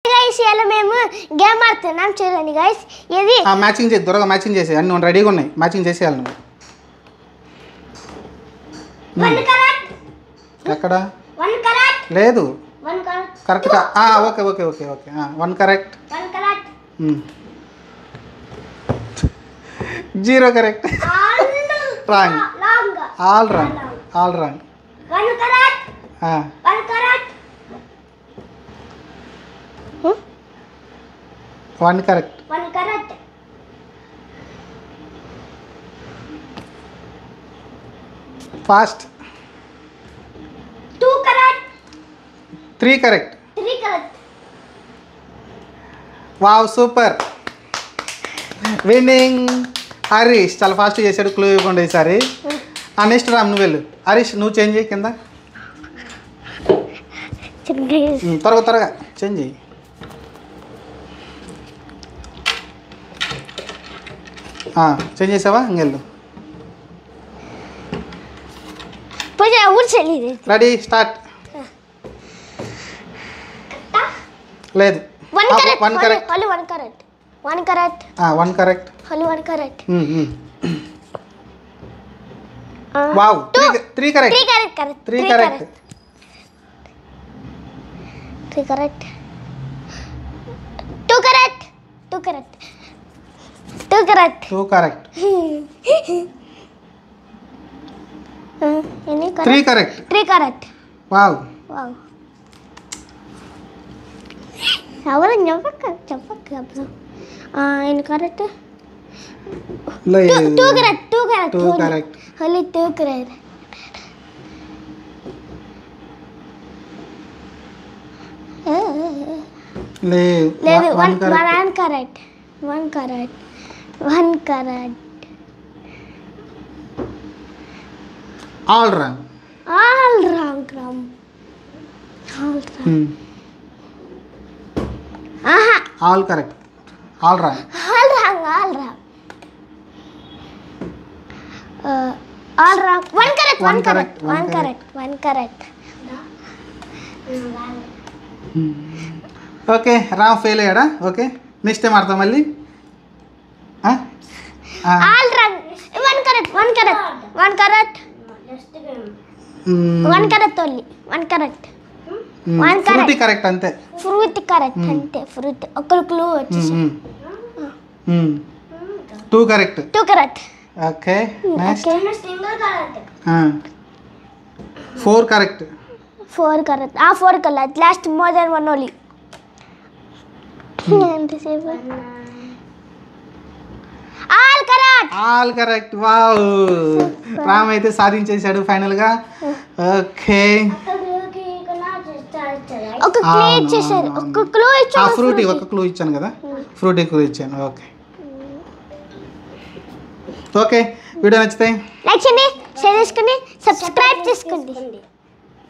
guys ఇలా మేము game ఆడుతున్నాం చూడండి గైస్ ఇది మ్యాచింగ్ చేసి త్వరగా మ్యాచింగ్ చేసి అన్ని రెడీగా ఉన్నాయి మ్యాచింగ్ చేసేయాలి నువ్వు ఎక్కడ లేదు correct okay okay okay okay 1 correct 0 correct wrong all wrong 1 correct 1 correct fast 2 correct 3 correct wow super winnowing Harish చాలా ఫాస్ట్ చేశాడు క్లూ ఇవ్వకుండా ఈసారి నెక్స్ట్ రామ్ నువ్వు వెళ్ళు హరీష్ నువ్వు చేంజ్ చేయి కింద త్వరగా చేంజ్ చేయి చేంజ్ చేసావా ఇంకెళ్ళు రెడీ స్టార్ట్ లేదు 1 correct wow 3 correct 2 correct 3 correct wow ఎవరు చెప్పక్క ఎన్ని కరెక్ట్ 2 కరెక్ట్ ఓన్లీ 2 కరెక్ట్ లేదు 1 correct all wrong all correct all wrong 1 correct okay Ram fail అయ్యాడా ఓకే నెక్స్ట్ టైం ఆడతాం మళ్ళీ all wrong 1 correct only 1 correct Frooti correct అంతే fruit ఒక క్లూ వచ్చేసి 2 correct okay next 4 correct 4 correct last more then 1 only ఎంతసేపు all correct wow Ram అయితే సాధించేశాడు final గా ఓకే ఒక క్లూ ఇచ్చేసారు ఫ్రూటీ ఒక క్లూ ఇచ్చాను కదా ఫ్రూటీ క్లూ ఇచ్చాను ఓకే వీడియో నచ్చితే లైక్ చేయండి షేర్ చేసుకోండి సబ్స్క్రైబ్ చేసుకోండి